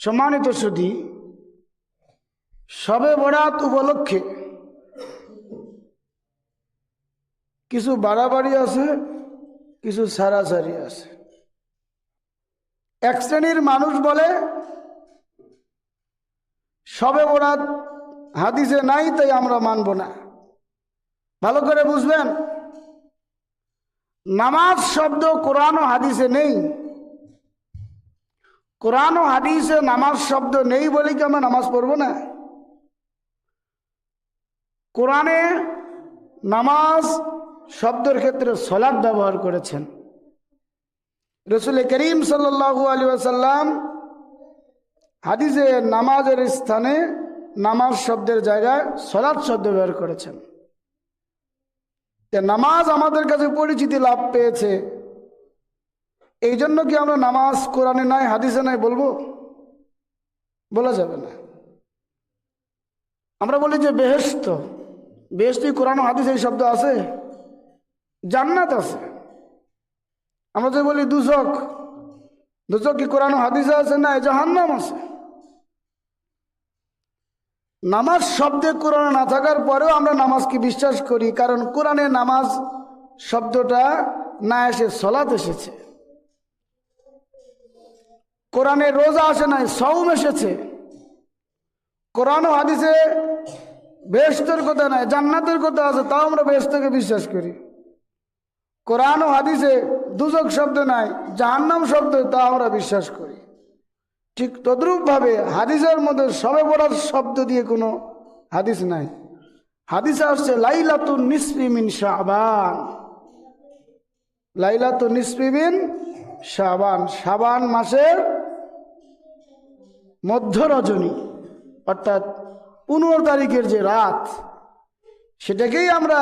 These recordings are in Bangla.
সম্মানিত সুধী, শবে বরাত উপলক্ষে কিছু বাড়াবাড়ি আছে, কিছু সারাসারি আছে। এক শ্রেণীর মানুষ বলে শবে বরাত হাদিসে নাই, তাই আমরা মানব না। ভালো করে বুঝবেন, নামাজ শব্দ কোরআন ও হাদিসে নেই। কোরআন ও হাদিসে নামাজ শব্দ নেই বলে কি আমরা নামাজ পড়ব না? কোরআনে নামাজ শব্দের ক্ষেত্রে সলাত ব্যবহার করেছেন। রাসূল করিম সাল্লাল্লাহু আলাইহি ওয়াসাল্লাম হাদিসে নামাজের স্থানে নামাজ শব্দের জায়গায় সলাত শব্দ ব্যবহার করেছেন। নামাজ আমাদের কাছে পরিচিতি লাভ পেয়েছে, এই জন্য কি আমরা নামাজ কোরআনে নাই হাদিসে নাই বলবো? বলা যাবে না। আমরা বলি যে বেহেশত, বেহেশত কোরআন হাদিসে এই শব্দ আছে? জান্নাত আছে। আমরা যে বলি দুজক, দুজক কি কোরআন হাদিসে আছে? না, জাহান্নাম আছে। নামাজ শব্দে কোরআনে না থাকার পরেও আমরা নামাজকে বিশ্বাস করি, কারণ কোরআনে নামাজ শব্দটা না এসে সলাত এসেছে। কোরআনে রোজা আসে নাই, সওম এসেছে। কোরআন ও হাদিসে বেহেশতের কথা নাই, জান্নাতের কথা আছে, তাও আমরা বেহেশতকে বিশ্বাস করি। কোরআন ও হাদিসে দুজক শব্দ নাই, জাহান্নাম শব্দ, তা আমরা বিশ্বাস করি। ঠিক তদ্রূপভাবে হাদিসের মধ্যে শবে বরাত শব্দ দিয়ে কোনো হাদিস নাই। হাদিসে আসছে লাইলাতুন নিসফি মিন শাবান, লাইলাতুন নিসফি মিন শাবান, শাবান মাসের মধ্য রজনী, অর্থাৎ 15 তারিখের যে রাত, সেটাকেই আমরা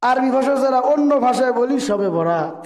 আরবি ভাষা ছাড়া অন্য ভাষায় বলি শবে বরাত।